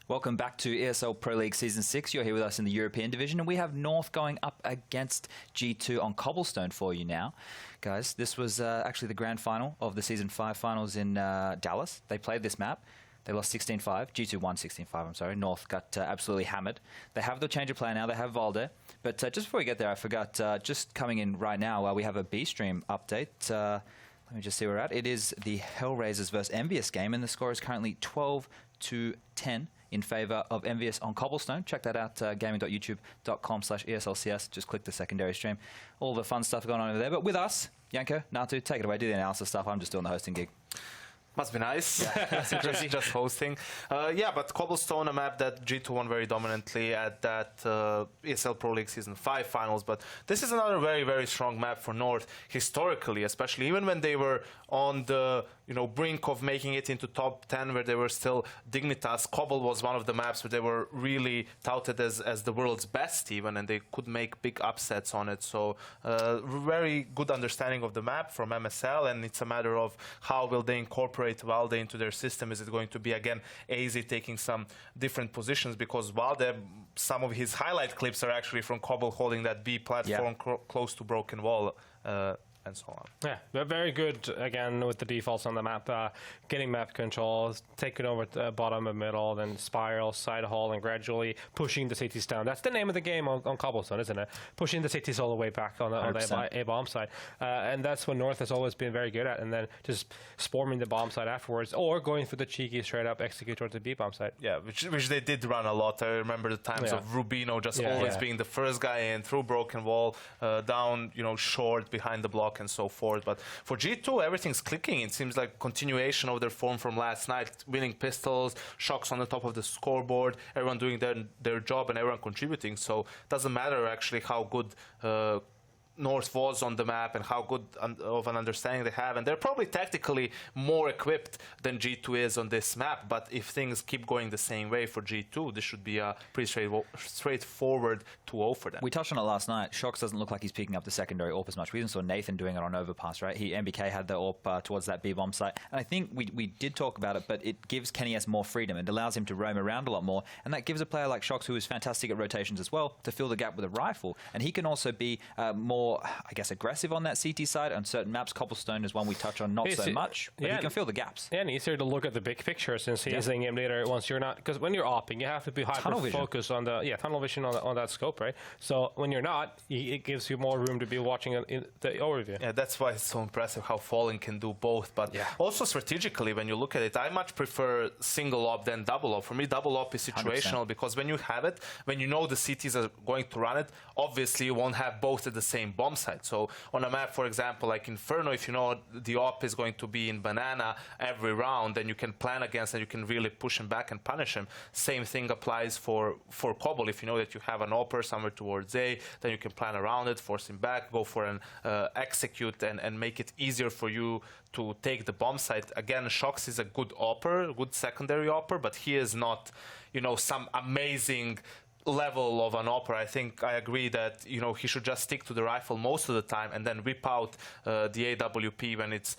Welcome back to ESL Pro League Season 6. You're here with us in the European Division, and we have North going up against G2 on Cobblestone for you now. Guys, this was actually the grand final of the Season 5 finals in Dallas. They played this map. They lost 16-5. G2 won 16-5, I'm sorry. North got absolutely hammered. They have the change of player now. They have Valde. But just before we get there, I forgot, just coming in right now, we have a B-Stream update. Let me just see where we're at. It is the Hellraisers versus Envious game, and the score is currently 12-10 in favour of Envious on Cobblestone. Check that out, gaming.youtube.com/ESLCS. Just click the secondary stream. All the fun stuff going on over there. But with us, Yanko, Natu, take it away. Do the analysis stuff. I'm just doing the hosting gig. Must be nice. Yeah. just hosting. Yeah, but Cobblestone, a map that G2 won very dominantly at that ESL Pro League Season 5 finals. But this is another very, very strong map for North historically, especially even when they were on the brink of making it into top 10, where they were still Dignitas. Cobble was one of the maps where they were really touted as the world's best even, and they could make big upsets on it. So very good understanding of the map from MSL, and it's a matter of how will they incorporate Valde into their system. Is it going to be again AZ taking some different positions, because Valde, some of his highlight clips are actually from Cobble holding that B platform close to Broken Wall. And so on. Yeah, they're very good, again, with the defaults on the map, getting map control, taking over the bottom and middle, then spiral, side haul, and gradually pushing the cities down. That's the name of the game on Cobblestone, isn't it? Pushing the cities all the way back on the A-bomb side. And that's what North has always been very good at, and then just swarming the bomb side afterwards, or going for the cheeky straight-up execute towards the B-bomb side. Yeah, which they did run a lot. I remember the times of Rubino just always being the first guy in, through Broken Wall, down, short, behind the block, and so forth. But for G2, everything's clicking. It seems like continuation of their form from last night, winning pistols, shocks on the top of the scoreboard, everyone doing their job and everyone contributing. So it doesn't matter actually how good North was on the map and how good of an understanding they have, and they're probably tactically more equipped than G2 is on this map. But if things keep going the same way for G2, this should be a pretty straightforward 2-0 for them. We touched on it last night. Shox doesn't look like he's picking up the secondary AWP as much. We even saw Nathan doing it on Overpass, right? MBK had the AWP towards that B-bomb site, and I think we did talk about it, but it gives Kenny S more freedom. It allows him to roam around a lot more, and that gives a player like Shox, who is fantastic at rotations as well, to fill the gap with a rifle. And he can also be more, I guess, aggressive on that CT side. On certain maps, Cobblestone is one we touch on not so much, but he can fill the gaps. Yeah, and easier to look at the big picture, since he's in game leader once you're not, because when you're opping, you have to be hyper-focused on the, tunnel vision on that scope, right? So when you're not, it gives you more room to be watching the overview. Yeah, that's why it's so impressive how Fallen can do both. But also strategically, when you look at it, I much prefer single op than double op. For me, double op is situational 100%. Because when you have it, when you know the CTs are going to run it, obviously you won't have both at the same bomb site. So on a map, for example, like Inferno, if you know the op is going to be in Banana every round, then you can plan against and you can really push him back and punish him. Same thing applies for Cobble. If you know that you have an opper somewhere towards A, then you can plan around it, force him back, go for an execute, and make it easier for you to take the bomb site. Again, Shox is a good opper, good secondary opper, but he is not, some amazing level of an opera. I think I agree that he should just stick to the rifle most of the time and then whip out the AWP when it's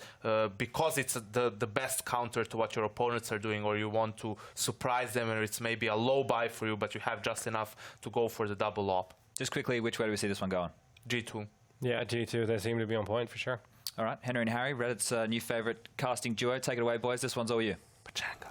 because it's the best counter to what your opponents are doing, or you want to surprise them, or it's maybe a low buy for you, but you have just enough to go for the double op. Just quickly, which way do we see this one going? G2. Yeah, G2. They seem to be on point for sure. All right, Henry and Harry, Reddit's new favorite casting duo. Take it away, boys. This one's all you. Pachanga.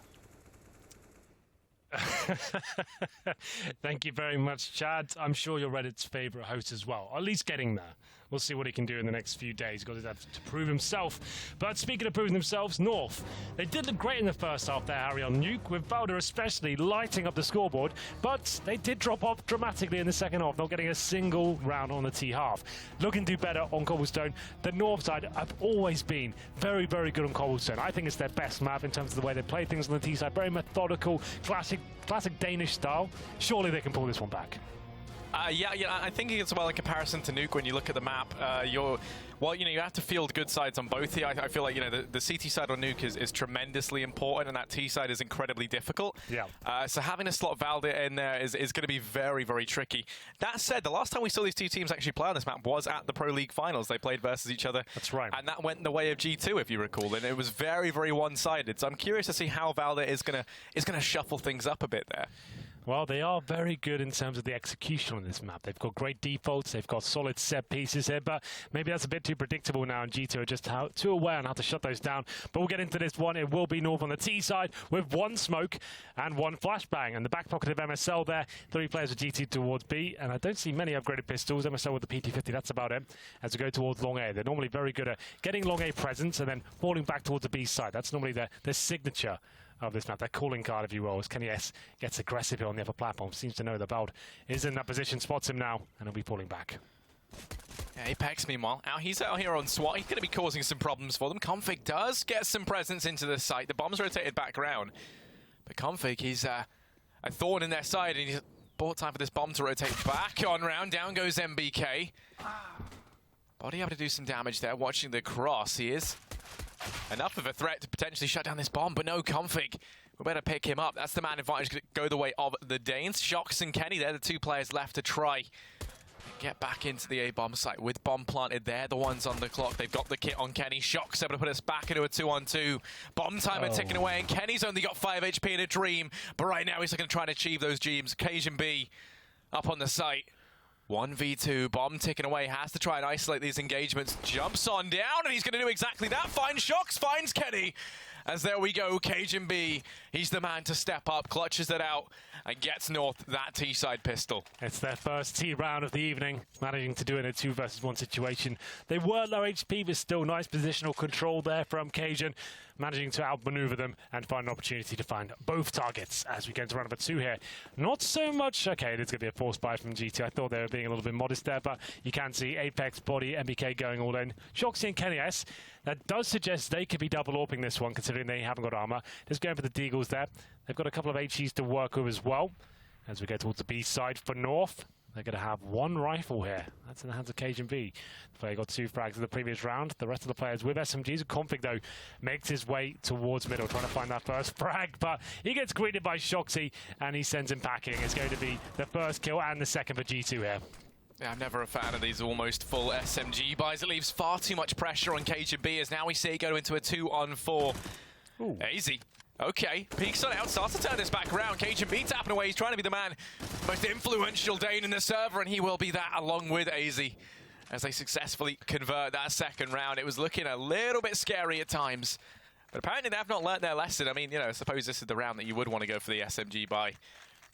Thank you very much, Chad. I'm sure you're Reddit's favourite host as well, or at least getting there. We'll see what he can do in the next few days. He's got to have to prove himself. But speaking of proving themselves, North, they did look great in the first half there, Harry, on Nuke, with Valde especially lighting up the scoreboard, but they did drop off dramatically in the second half, not getting a single round on the T half. Looking to do better on Cobblestone. The North side have always been very, very good on Cobblestone. I think it's their best map in terms of the way they play things on the T side. Very methodical, classic Danish style. Surely they can pull this one back. Yeah, I think it's well in comparison to Nuke. When you look at the map, you have to field good sides on both here. I feel like the CT side on Nuke is tremendously important, and that T side is incredibly difficult. Yeah. So having to slot Valde in there is going to be very, very tricky. That said, the last time we saw these two teams actually play on this map was at the Pro League Finals. They played versus each other. That's right. And that went the way of G2, if you recall, and it was very, very one-sided. So I'm curious to see how Valde is going to shuffle things up a bit there. Well, they are very good in terms of the execution on this map. They've got great defaults, they've got solid set pieces here, but maybe that's a bit too predictable now, and G2 are just too aware on how to shut those down. But we'll get into this one. It will be North on the T side with one smoke and one flashbang. And the back pocket of MSL there, 3 players with GT towards B, and I don't see many upgraded pistols. MSL with the PT-50, that's about it. As we go towards long A, they're normally very good at getting long A presence and then falling back towards the B side. That's normally their signature of this map, their calling card, if you will, as Kenny S gets aggressive here on the upper platform. Seems to know the Bald is in that position, spots him now, and he'll be pulling back. Yeah, Apex, meanwhile, he's out here on SWAT. He's going to be causing some problems for them. Config does get some presence into the site. The bomb's rotated back around. But Config, he's a thorn in their side, and he's bought time for this bomb to rotate back on round. Down goes MBK. Body able to do some damage there, watching the cross. He is enough of a threat to potentially shut down this bomb, but no, Config. We better pick him up. That's the man advantage to go the way of the Danes. Shox and Kenny, they're the 2 players left to try get back into the A-bomb site with bomb planted. They're the ones on the clock. They've got the kit on Kenny. Shox able to put us back into a 2-on-2. Bomb timer ticking away, and Kenny's only got 5 HP in a dream, but right now he's going to try and achieve those dreams. Cajun B up on the site. 1v2, bomb ticking away, has to try and isolate these engagements. Jumps on down, and he's going to do exactly that. Finds Shox, finds Kenny. As there we go, Cajun B, he's the man to step up, clutches it out, and gets North that T-side pistol. It's their first T round of the evening, managing to do it in a 2-versus-1 situation. They were low HP, but still nice positional control there from Cajun, managing to outmaneuver them and find an opportunity to find both targets as we get into round number 2 here. Not so much, okay, it is going to be a force buy from G2. I thought they were being a little bit modest there, but you can see Apex, Body, MBK going all in. Shoxy and Kenny S, that does suggest they could be double AWPing this one, considering they haven't got armor. Just going for the Deagles there. They've got a couple of HEs to work with as well. As we go towards the B side for North, they're going to have 1 rifle here. That's in the hands of Cajun B. The player got 2 frags in the previous round. The rest of the players with SMGs. Config, though, makes his way towards middle, trying to find that first frag, but he gets greeted by Shoxy, and he sends him packing. It's going to be the first kill and the second for G2 here. Yeah, I'm never a fan of these almost full SMG buys. It leaves far too much pressure on Cajun B, as now we see it go into a 2-on-4. Easy. Okay, peeks on out, starts to turn this back around. Cajun B tapping away. He's trying to be the man, most influential Dane in the server, and he will be that along with AZ as they successfully convert that second round. It was looking a little bit scary at times, but apparently they have not learnt their lesson. I mean, I suppose this is the round that you would want to go for the SMG buy.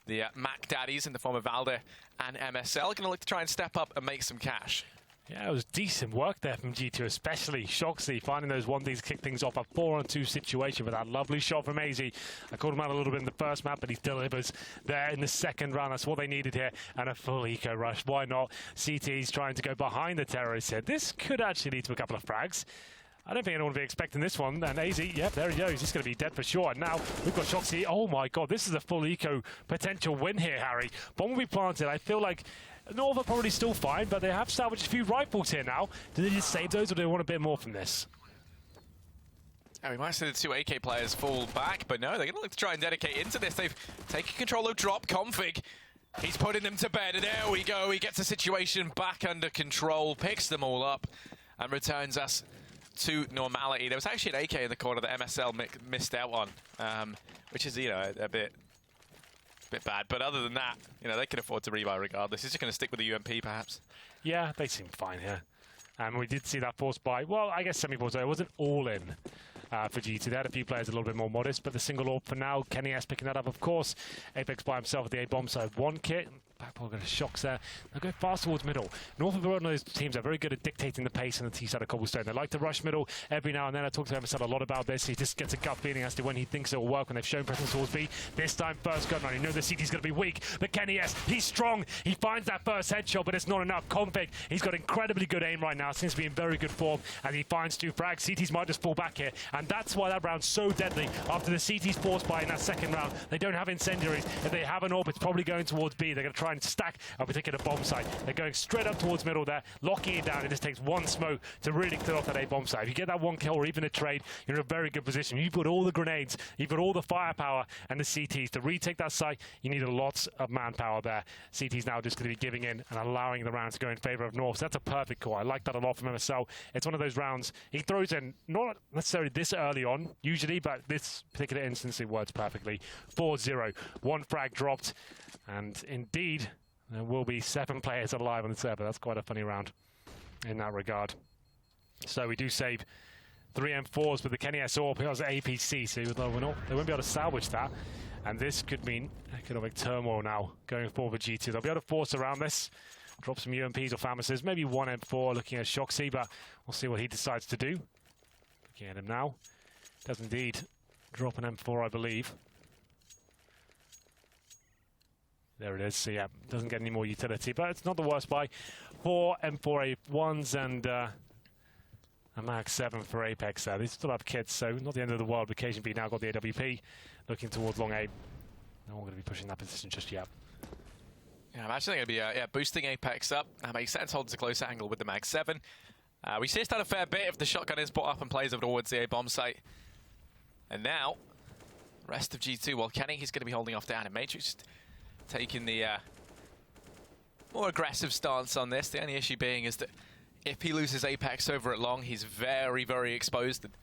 The Mac Daddies in the form of Valde and MSL are going to look to try and step up and make some cash. Yeah, it was decent work there from G2, especially Shoxy finding those 1-Ds, kick things off, a 4-on-2 situation with that lovely shot from AZ. I called him out a little bit in the first map, but he delivers there in the second round. That's what they needed here, and a full eco rush. Why not? CT's trying to go behind the terrorists here. This could actually lead to a couple of frags. I don't think anyone would be expecting this one. And AZ, yeah, there he goes. He's going to be dead for sure. And now we've got Shoxy. Oh my god, this is a full eco potential win here, Harry. Bomb will be planted. I feel like North are probably still fine, but they have salvaged a few rifles here now. Do they just save those, or do they want a bit more from this? Yeah, we might see the 2 AK players fall back, but no, they're going to look to try and dedicate into this. They've taken control of drop. Config, he's putting them to bed. And there we go. He gets the situation back under control, picks them all up, and returns us to normality. There was actually an AK in the corner that MSL missed out on, which is, a bit bad. But other than that, they can afford to rebuy regardless. He's just going to stick with the UMP, perhaps. Yeah, they seem fine here. And we did see that force buy. Well, I guess semi-force. It wasn't all in for G2. They had a few players a little bit more modest, but the single AWP for now. Kenny S picking that up, of course. Apex by himself at the A-bomb side. 1 kit. Backball going to Shox there. They'll go fast towards middle. North of one of those teams are very good at dictating the pace on the T side of Cobblestone. They like to rush middle every now and then. I talked to MSL a lot about this. He just gets a gut feeling as to when he thinks it will work when they've shown presence towards B. This time, first gun run. You know the CT's going to be weak, but Kenny S, he's strong. He finds that first headshot, but it's not enough. Config, he's got incredibly good aim right now. Seems to be in very good form, and he finds 2 frags. CTs might just fall back here, and that's why that round's so deadly. After the CT's force buy in that second round, they don't have incendiaries. If they have an AWP, it's probably going towards B. They're going to try and stack. I'll be taking a bomb site. They're going straight up towards middle there, locking it down. It just takes one smoke to really clear off that A bomb site. If you get that one kill or even a trade, you're in a very good position. You've got all the grenades, you've got all the firepower and the CTs. To retake that site, you need lots of manpower there. CT's now just going to be giving in and allowing the round to go in favor of North. So that's a perfect call. I like that a lot from MSL. It's one of those rounds he throws in, not necessarily this early on, usually, but this particular instance it works perfectly. 4-0, one frag dropped, and indeed, there will be 7 players alive on the server. That's quite a funny round in that regard. So we do save 3 M4s with the Kenny S AWP. He has APC, so they won't be able to salvage that. And this could mean economic turmoil now going forward for G2. They'll be able to force around this, drop some UMPs or Famises, maybe 1 M4 looking at Shoxy, but we'll see what he decides to do. Looking at him now. Does indeed drop an M4, I believe. There it is. So yeah, doesn't get any more utility, but it's not the worst buy. 4 M4A1s and a Mag 7 for Apex there. They still have kits, so not the end of the world. Occasion B now got the AWP, looking towards long A. No one going to be pushing that position just yet. Yeah, I'm actually going to be boosting Apex up. That makes sense. Holds a close angle with the Mag 7. We see that a fair bit if the shotgun is brought up and plays over towards the A bomb site. And now, rest of G2. Well, Kenny, he's going to be holding off down in Matrix, taking the more aggressive stance on this. The only issue being is that if he loses Apex over at long, he's very, very exposed and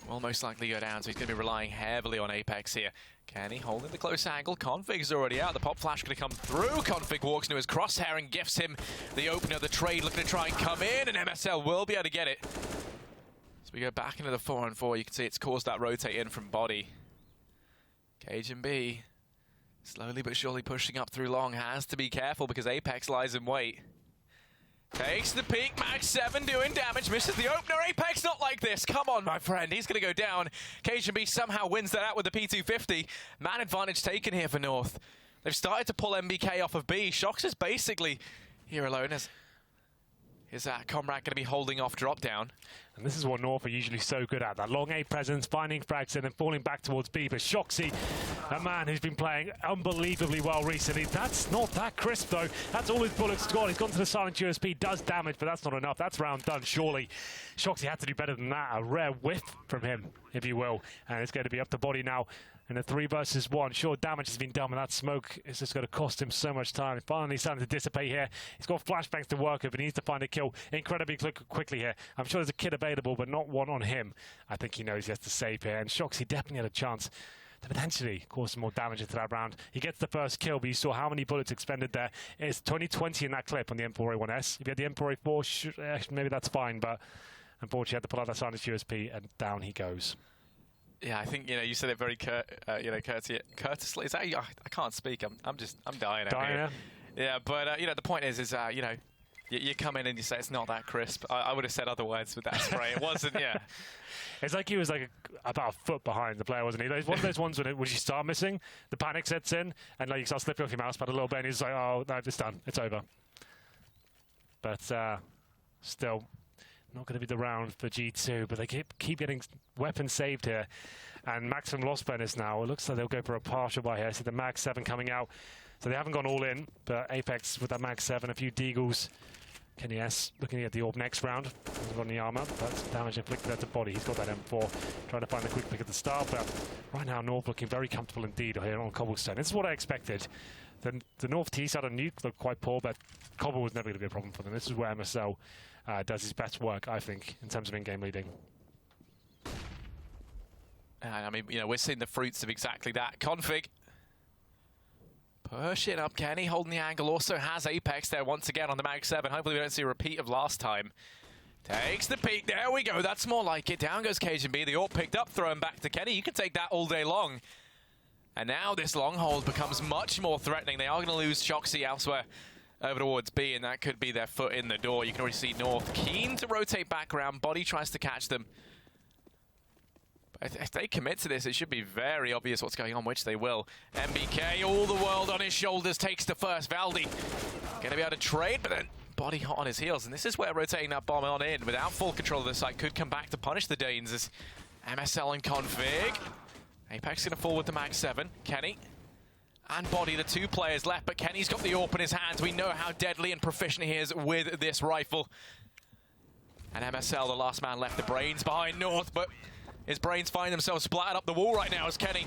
will most likely go down. So he's going to be relying heavily on Apex here. Kenny holding the close angle. Config's already out. The pop flash going to come through. Config walks into his crosshair and gifts him the opener. The trade looking to try and come in, and MSL will be able to get it. So we go back into the 4-on-4. You can see it's caused that rotate in from body. Cajun B slowly but surely pushing up through long. Has to be careful because Apex lies in wait. Takes the peek, Mag 7 doing damage, misses the opener. Apex not like this. Come on, my friend. He's going to go down. Cajun B somehow wins that out with the P250. Man advantage taken here for North. They've started to pull MBK off of B. Shox is basically here alone. Is that comrade going to be holding off drop down? And this is what North are usually so good at. That long A presence, finding frags and then falling back towards B. But Shoxy, a man who's been playing unbelievably well recently. That's not that crisp, though. That's all his bullets got. He's gone to the silent USP, does damage, but that's not enough. That's round done, surely. Shoxy had to do better than that. A rare whiff from him, if you will. And it's going to be up to body now. In a 3 versus 1, sure, damage has been done, but that smoke is just going to cost him so much time. Finally starting to dissipate here. He's got flashbangs to work with, but he needs to find a kill incredibly quickly here. I'm sure there's a kid available, but not one on him. I think he knows he has to save here, and Shoxy definitely had a chance to potentially cause some more damage into that round. He gets the first kill, but you saw how many bullets expended there. It's 20-20 in that clip on the M4A1S. If you had the M4A4, maybe that's fine, but unfortunately, he had to pull out that silent USP, and down he goes. Yeah, I think you said it very courteously. Is that, I can't speak. I'm dying. Dying. Yeah, but the point is you come in and you say it's not that crisp. I would have said other words with that spray. It wasn't. Yeah. It's like he was like about a foot behind the player, wasn't he? One of those ones when you start missing, the panic sets in, and like you start slipping off your mouse pad a little bit, and he's like, "Oh no, it's done. It's over." But still. Not going to be the round for G2, but they keep getting weapons saved here. And maximum loss bonus now. It looks like they'll go for a partial buy here. I see the Mag 7 coming out. So they haven't gone all in, but Apex with that Mag 7, a few Deagles. Kenny S looking at the AWP next round. Hasn't got any armor, but damage inflicted at the body. He's got that M4. Trying to find the quick pick at the start, but right now North looking very comfortable indeed here on Cobblestone. This is what I expected. The North T side of Nuke looked quite poor, but Cobble was never going to be a problem for them. This is where MSL does his best work, I think, in terms of in-game leading. And I mean, we're seeing the fruits of exactly that. Config pushing up. Kenny holding the angle. Also has Apex there once again on the Mag 7. Hopefully we don't see a repeat of last time. Takes the peek. There we go. That's more like it. Down goes Cajun B. The AWP picked up, thrown back to Kenny. You can take that all day long. And now this long hold becomes much more threatening. They are going to lose Shoxy elsewhere over towards B, and that could be their foot in the door. You can already see North keen to rotate back around. Body tries to catch them. But if they commit to this, it should be very obvious what's going on, which they will. MBK, all the world on his shoulders, takes the first. Valdi going to be able to trade, but then Body hot on his heels. And this is where rotating that bomb on in without full control of the site could come back to punish the Danes as MSL and Config. Apex going to fall with the Mag 7. Kenny and Body, the 2 players left, but Kenny's got the AWP in his hands. We know how deadly and proficient he is with this rifle. And MSL, the last man left, the Brains behind North, but his Brains find themselves splattered up the wall right now as Kenny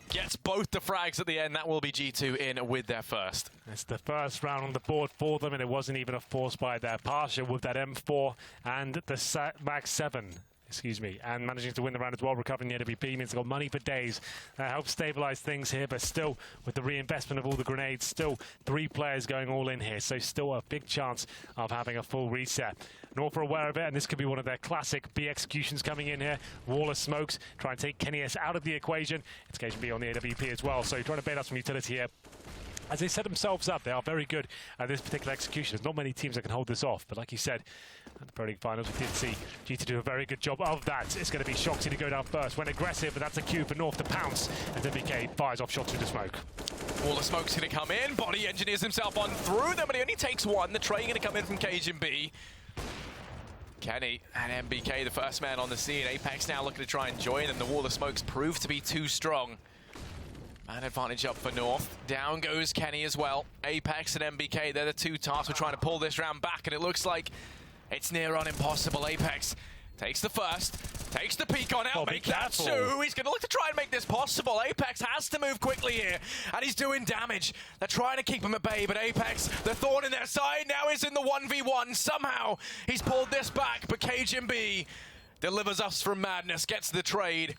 gets both the frags at the end. That will be G2 in with their first. It's the first round on the board for them, and it wasn't even a force by their Pasha with that M4 and the Max 7. Excuse me, and managing to win the round as well, recovering the AWP means they've got money for days. That helps stabilize things here, but still, with the reinvestment of all the grenades, still 3 players going all in here, so still a big chance of having a full reset. North are aware of it, and this could be one of their classic B executions coming in here. Wall of smokes, try and take Kenny S out of the equation. It's KGB on the AWP as well, so trying to bait out some utility here. As they set themselves up, they are very good at this particular execution. There's not many teams that can hold this off, but like you said, at the Pro League Finals, we did see G2 do a very good job of that. It's going to be Shoxy to go down first. Went aggressive, but that's a cue for North to pounce, and MBK fires off shots through the smoke. All the smoke's going to come in. Body engineers himself on through them, but he only takes 1. The trade going to come in from KGB. Kenny and MBK, the first man on the scene. Apex now looking to try and join, and the wall of smokes proved to be too strong. Man advantage up for North. Down goes Kenny as well. Apex and MBK, they're the 2 tasks. We're trying to pull this round back, and it looks like it's near on impossible. Apex takes the first, takes the peek on out, make that 2. He's going to look to try and make this possible. Apex has to move quickly here, and he's doing damage. They're trying to keep him at bay, but Apex, the thorn in their side, now is in the 1v1. Somehow, he's pulled this back, but KGB delivers us from madness, gets the trade.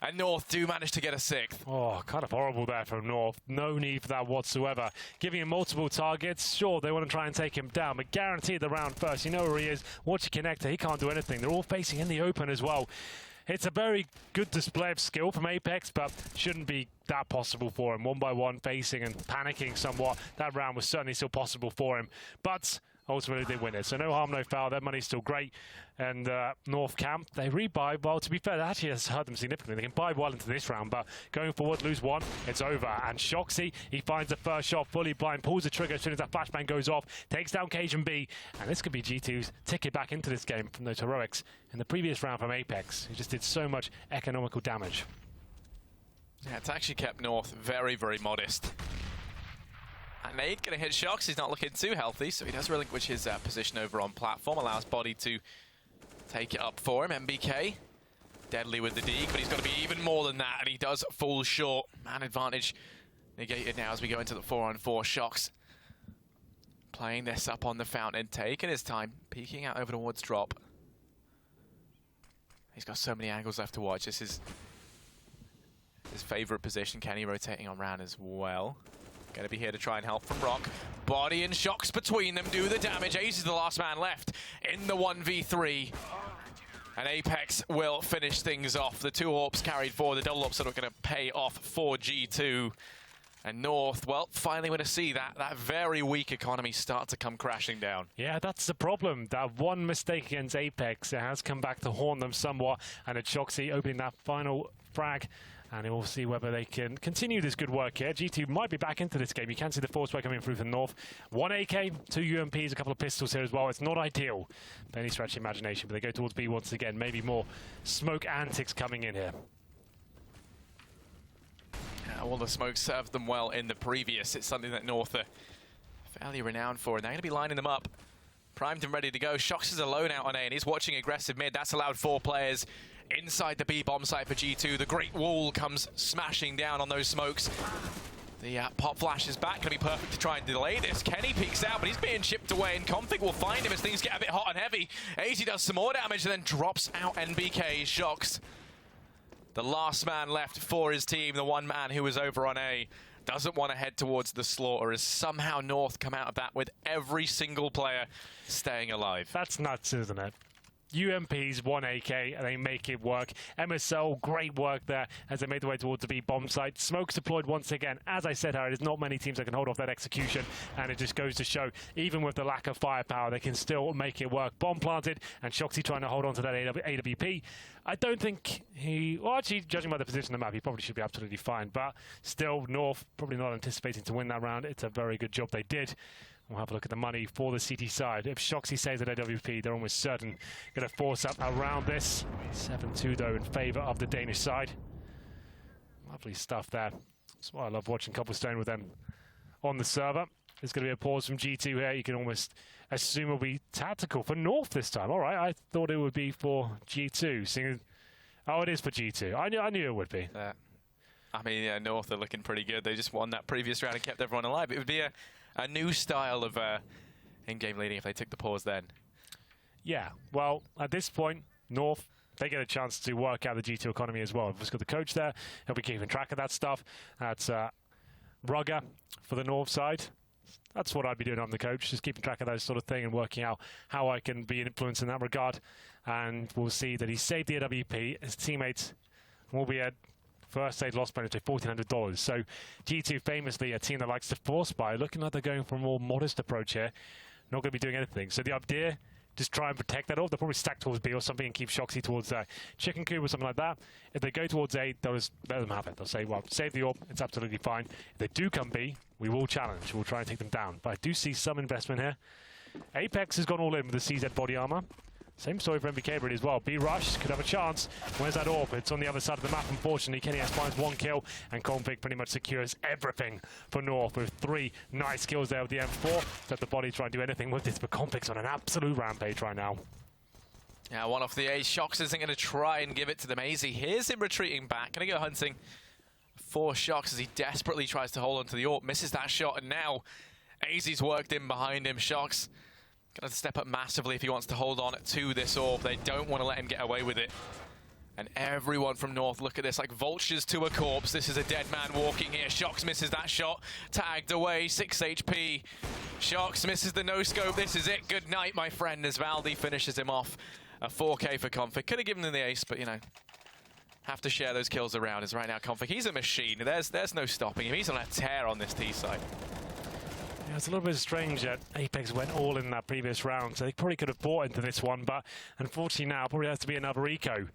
And North do manage to get a 6th. Oh, kind of horrible there from North. No need for that whatsoever. Giving him multiple targets. Sure, they want to try and take him down, but guaranteed the round first. You know where he is. Watch your connector. He can't do anything. They're all facing in the open as well. It's a very good display of skill from Apex, but shouldn't be that possible for him. 1 by 1 facing and panicking somewhat. That round was certainly still possible for him. But ultimately, they win it. So no harm, no foul. Their money's still great. And North camp, they rebuy. Well, to be fair, that actually has hurt them significantly. They can buy well into this round, but going forward, lose 1, it's over. And Shoxy, he finds the first shot, fully blind, pulls the trigger as soon as that flashbang goes off, takes down KGB, and this could be G2's ticket back into this game from those heroics in the previous round from Apex, who just did so much economical damage. Yeah, it's actually kept North very, very modest. And Nade going to hit Shox. He's not looking too healthy, so he does relinquish his position over on platform, allows Body to take it up for him. MBK, deadly with the dig, but he's got to be even more than that, and he does fall short. Man advantage negated now as we go into the 4-on-4. Shox playing this up on the fountain, taking his time, peeking out over towards drop. He's got so many angles left to watch. This is his favorite position. Kenny rotating on round as well. Going to be here to try and help from Rock. Body and Shox between them do the damage. Ace is the last man left in the 1v3. And Apex will finish things off. The 2 AWPs carried forward. The double AWPs are going to pay off for G2. And North, well, finally we're going to see that very weak economy start to come crashing down. Yeah, that's the problem. That one mistake against Apex, it has come back to haunt them somewhat. And it's Shoxy opening that final frag. And we'll see whether they can continue this good work here. G2 might be back into this game. You can see the force play coming through from North. 1 AK, 2 UMPs, a couple of pistols here as well. It's not ideal by any stretch of imagination, but they go towards B once again. Maybe more smoke antics coming in here. All the smoke served them well in the previous. It's something that North are fairly renowned for, and they're going to be lining them up. Primed and ready to go. Shox is alone out on A, and he's watching aggressive mid. That's allowed 4 players inside the B bomb site for G2. The Great Wall comes smashing down on those smokes. The pop flash is back, going to be perfect to try and delay this. Kenny peeks out, but he's being chipped away, and Config will find him as things get a bit hot and heavy. AZ does some more damage and then drops out NBK. Shox, the last man left for his team, the one man who was over on A, doesn't want to head towards the slaughter, as somehow North come out of that with every single player staying alive. That's nuts, isn't it? UMPs, 1 AK, and they make it work. MSL, great work there as they made their way towards the B bomb site. Smoke's deployed once again. As I said, Harry, there's not many teams that can hold off that execution, and it just goes to show, even with the lack of firepower, they can still make it work. Bomb planted, and Shoxy trying to hold on to that AWP. I don't think well, actually, judging by the position on the map, he probably should be absolutely fine, but still, North probably not anticipating to win that round. It's a very good job they did. We'll have a look at the money for the CT side. If Shoxy saves at AWP, they're almost certain going to force up around this. 7-2, though, in favour of the Danish side. Lovely stuff there. That's why I love watching Cobblestone with them on the server. There's going to be a pause from G2 here. You can almost assume it'll be tactical for North this time. All right, I thought it would be for G2. Oh, it is for G2. I knew it would be. I mean, yeah, North are looking pretty good. They just won that previous round and kept everyone alive. It would be a new style of in-game leading if they took the pause then. Yeah, well, at this point, North, they get a chance to work out the G2 economy as well. We've just got the coach there. He'll be keeping track of that stuff. That's Rugger for the North side. That's what I'd be doing. I'm the coach, just keeping track of that sort of thing and working out how I can be an influence in that regard. And we'll see that he saved the AWP. His teammates will be at first stage loss bonus to $1,400. So G2 famously a team that likes to force buy, looking like they're going for a more modest approach here. Not going to be doing anything. So the idea, just try and protect that off. They'll probably stack towards B or something and keep Shoxy towards Chicken Coop or something like that. If they go towards A, they'll just let them have it. They'll say, well, save the orb, it's absolutely fine. If they do come B, we will challenge. We'll try and take them down. But I do see some investment here. Apex has gone all in with the CZ body armor. Same story for MBK really as well. B Rush could have a chance. Where's that orb? It's on the other side of the map, unfortunately. Kenny S finds 1 kill, and Config pretty much secures everything for North with 3 nice kills there with the M4. Let the body try and do anything with this, but Config's on an absolute rampage right now. Yeah, one off the A. Shox isn't going to try and give it to them. AZ here's him retreating back. Going to go hunting for Shox as he desperately tries to hold on to the orb. Misses that shot, and now AZ's worked in behind him. Shox going to step up massively if he wants to hold on to this orb. They don't want to let him get away with it. And everyone from North, look at this, like vultures to a corpse. This is a dead man walking here. Shox misses that shot. Tagged away, 6 HP. Shox misses the no-scope. This is it. Good night, my friend, as Valdi finishes him off. A 4K for Config. Could have given him the ace, but, you know, have to share those kills around. As right now, Config, he's a machine. There's no stopping him. He's on a tear on this T side. Yeah, it's a little bit strange that Apex went all in that previous round, so they probably could have bought into this one, but unfortunately now probably has to be another eco.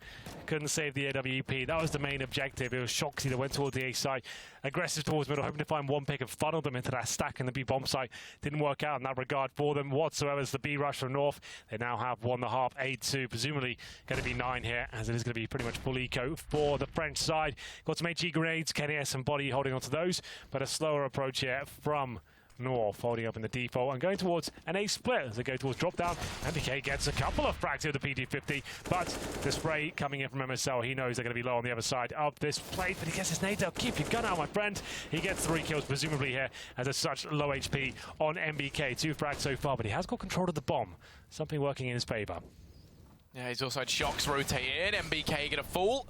Couldn't save the AWP. That was the main objective. It was Shoxy that went towards the A side, aggressive towards middle, hoping to find one pick and funnel them into that stack in the B bomb site. Didn't work out in that regard for them whatsoever. As the B rush from North, they now have 1.5, A2, presumably going to be 9 here, as it is going to be pretty much full eco for the French side. Got some HE grenades, Kenny S and Body holding on to those, but a slower approach here from North, holding up in the default and going towards an A split as they go towards drop down. MBK gets a couple of frags with the PG-50, but the spray coming in from MSL, he knows they're going to be low on the other side of this plate, but he gets his nades out. Keep your gun out, my friend. He gets 3 kills, presumably here, as there's such low HP on MBK. 2 frags so far, but he has got control of the bomb. Something working in his favor. Yeah, he's also had Shox rotate in. MBK get a fall.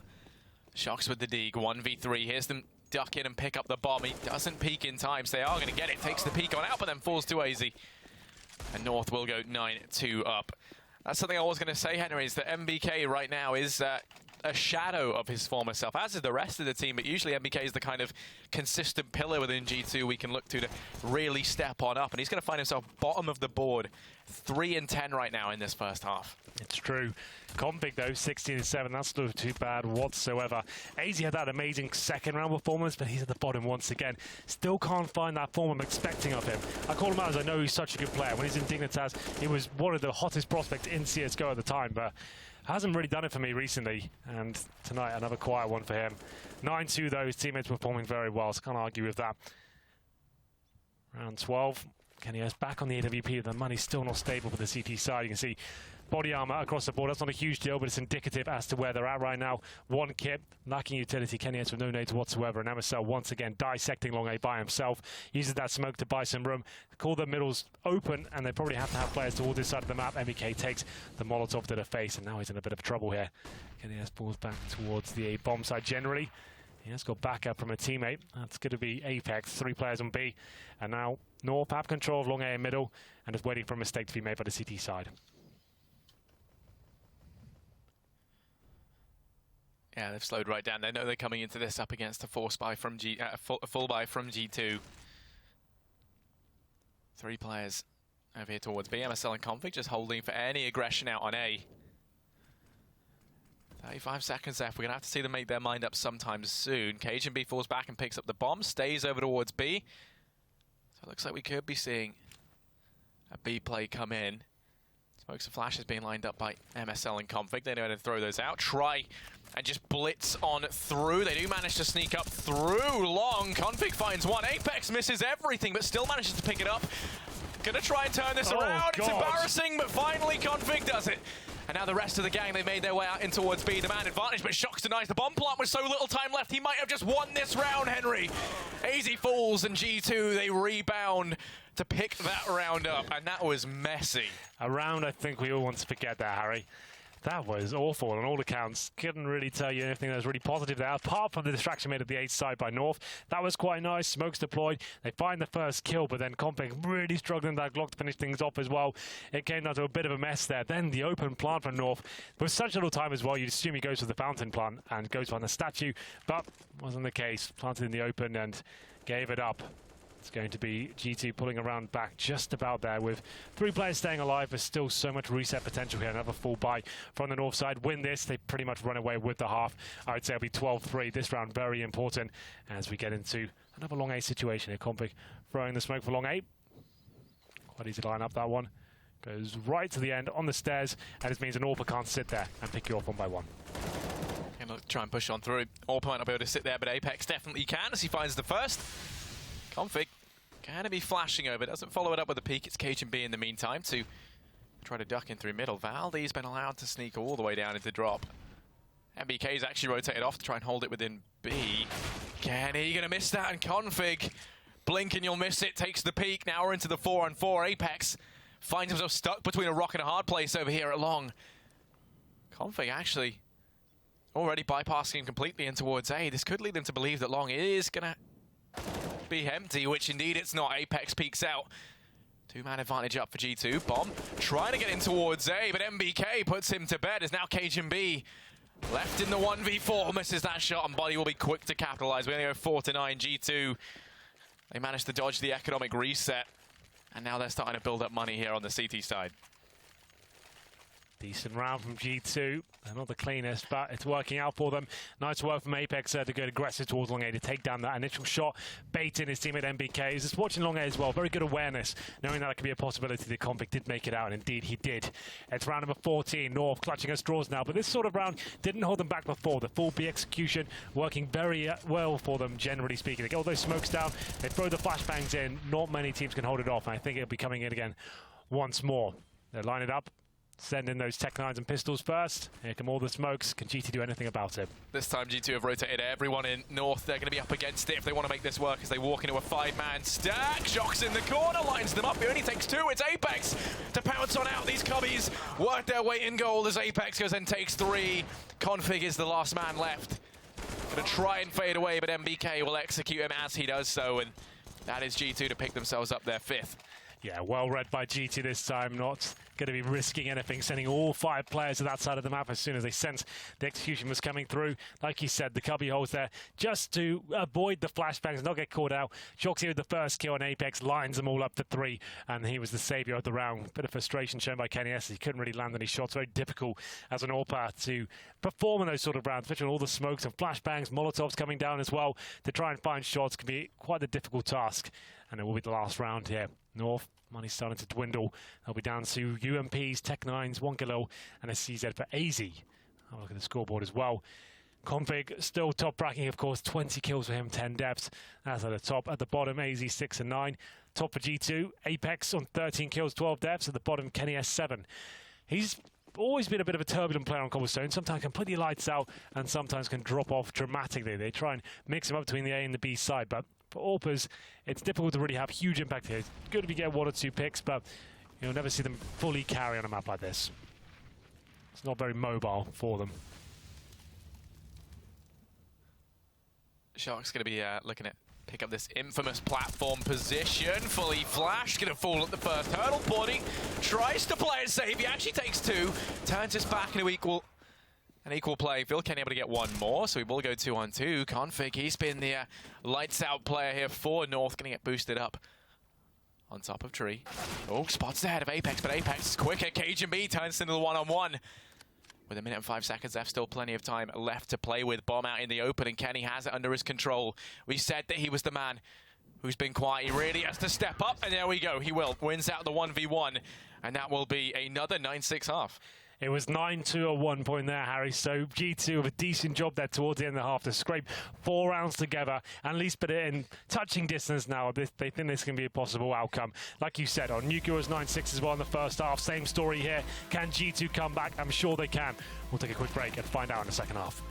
Shox with the dig, 1v3. Here's them duck in and pick up the bomb. He doesn't peek in time, so they are going to get it. Takes the peek on out, but then falls to AZ. And North will go 9-2 up. That's something I was going to say, Henry, is that MBK right now is a shadow of his former self, as is the rest of the team, but usually MBK is the kind of consistent pillar within G2 we can look to really step on up, and he's going to find himself bottom of the board, 3-10 right now in this first half. It's true. Config, though, 16-7. That's not too bad whatsoever. AZ had that amazing second round performance, but he's at the bottom once again. Still can't find that form I'm expecting of him. I call him out as I know he's such a good player. When he's in Dignitas, he was one of the hottest prospects in CSGO at the time, but hasn't really done it for me recently. And tonight, another quiet one for him. 9-2, though. His teammates performing very well, so can't argue with that. Round 12. Kenny S back on the AWP. The money's still not stable for the CT side. You can see body armor across the board. That's not a huge deal, but it's indicative as to where they're at right now. 1 kit, lacking utility. Kenny S with no nades whatsoever. And MSL once again dissecting long A by himself. Uses that smoke to buy some room. Call the middles open, and they probably have to have players towards this side of the map. MBK takes the Molotov to the face, and now he's in a bit of trouble here. Kenny S pulls back towards the A bomb side generally. He has got backup from a teammate. That's going to be Apex, 3 players on B. And now North have control of long A and middle, and just waiting for a mistake to be made by the CT side. Yeah, they've slowed right down. They know they're coming into this up against a force buy from full buy from G2. 3 players over here towards B. MSL and Config just holding for any aggression out on A. 35 seconds left. We're going to have to see them make their mind up sometime soon. Cajun B falls back and picks up the bomb. Stays over towards B. So it looks like we could be seeing a B play come in. Smokes and flashes being lined up by MSL and Config. They know how to throw those out. Try and just blitz on through. They do manage to sneak up through long. Config finds one. Apex misses everything, but still manages to pick it up. Gonna try and turn this around. It's embarrassing, but finally Config does it. And now the rest of the gang, they've made their way out in towards B, the man advantage, but Shox denies the bomb plant with so little time left. He might have just won this round, Henry. Easy falls, and G2, they rebound to pick that round up, and that was messy. A round I think we all want to forget there, Harry. That was awful on all accounts. Couldn't really tell you anything that was really positive there, apart from the distraction made at the 8th side by North. That was quite nice. Smokes deployed. They find the first kill, but then Config really struggling that Glock to finish things off as well. It came down to a bit of a mess there. Then the open plant from North. With such little time as well, you'd assume he goes for the fountain plant and goes for the statue, but wasn't the case. Planted in the open and gave it up. It's going to be G2 pulling around back just about there with 3 players staying alive. There's still so much reset potential here. Another full buy from the North side. Win this, they pretty much run away with the half. I would say it'll be 12-3. This round very important as we get into another long A situation here. Config throwing the smoke for long A. Quite easy to line up that one. Goes right to the end on the stairs, and it means an AWPer can't sit there and pick you off one by one. Gonna try and push on through. AWPer might not be able to sit there, but Apex definitely can as he finds the first. Config gonna be flashing over, doesn't follow it up with a peek. It's Cbble in the meantime to try to duck in through middle. Valdi's been allowed to sneak all the way down into drop. MBK's actually rotated off to try and hold it within B. Kenny gonna miss that, and Config, blink and you'll miss it, takes the peek. Now we're into the 4-on-4. Apex finds himself stuck between a rock and a hard place over here at long. Config actually already bypassing him completely in towards A. This could lead them to believe that long is gonna be empty, which indeed it's not. Apex peeks out. 2-man advantage up for G2. Bomb trying to get in towards A, but MBK puts him to bed as now Cbble left in the 1v4, misses that shot, and Body will be quick to capitalize. We only go 4-9. G2, they managed to dodge the economic reset, and now they're starting to build up money here on the CT side. Decent round from G2. They're not the cleanest, but it's working out for them. Nice work from Apex to go aggressive towards Long A to take down that initial shot, baiting his teammate MBK. He's just watching Long A as well. Very good awareness, knowing that it could be a possibility that Config did make it out, and indeed he did. It's round number 14. North clutching at straws now, but this sort of round didn't hold them back before. The full B execution working very well for them, generally speaking. They get all those smokes down, they throw the flashbangs in. Not many teams can hold it off, and I think it'll be coming in again once more. They line it up. Send in those Tech-9s and pistols first. Here come all the smokes. Can GT do anything about it? This time G2 have rotated everyone in North. They're going to be up against it if they want to make this work as they walk into a 5-man stack. Shox in the corner, lines them up. It only takes 2. It's Apex to pounce on out. These cubbies work their way in goal as Apex goes and takes 3. Config is the last man left. Going to try and fade away, but MBK will execute him as he does so, and that is G2 to pick themselves up their 5th. Yeah, well read by GT this time. Not going to be risking anything, sending all 5 players to that side of the map as soon as they sensed the execution was coming through. Like he said, the cubby holes there just to avoid the flashbangs and not get caught out. Shox here with the first kill on Apex, lines them all up for 3, and he was the saviour of the round. Bit of frustration shown by Kenny S. He couldn't really land any shots. Very difficult as an AWPer to perform in those sort of rounds, especially all the smokes and flashbangs, Molotovs coming down as well. To try and find shots can be quite a difficult task, and it will be the last round here. North. Money's starting to dwindle. They'll be down to UMPs, Tech-9s, 1 kilo, and a CZ for AZ. Have a look at the scoreboard as well. Config still top bracking, of course. 20 kills for him, 10 deaths. That's at the top. At the bottom, AZ 6 and 9. Top for G2. Apex on 13 kills, 12 deaths. At the bottom, Kenny S 7. He's always been a bit of a turbulent player on Cobblestone. Sometimes can put the lights out and sometimes can drop off dramatically. They try and mix him up between the A and the B side, but for AWPers, it's difficult to really have huge impact here. It's good if you get 1 or 2 picks, but you'll never see them fully carry on a map like this. It's not very mobile for them. Shark's going to be looking at pick up this infamous platform position. Fully flashed, going to fall at the first hurdle. Body tries to play it safe. He actually takes 2, turns his back into an equal play. Phil Kenny able to get 1 more, so we will go 2-on-2. Config, he's been the lights out player here for North, going to get boosted up on top of tree. Oh, spots ahead of Apex, but Apex is quicker. Cbble turns into the 1-on-1. With 1 minute and 5 seconds left, still plenty of time left to play with. Bomb out in the open, and Kenny has it under his control. We said that he was the man who's been quiet. He really has to step up, and there we go. He will. Wins out the 1v1, and that will be another 9-6 half. It was 9-2 at one point there, Harry. So G2 with a decent job there towards the end of the half to scrape 4 rounds together and at least put it in touching distance now. They think this can be a possible outcome. Like you said, on Nuka was 9-6 as well in the first half. Same story here. Can G2 come back? I'm sure they can. We'll take a quick break and find out in the second half.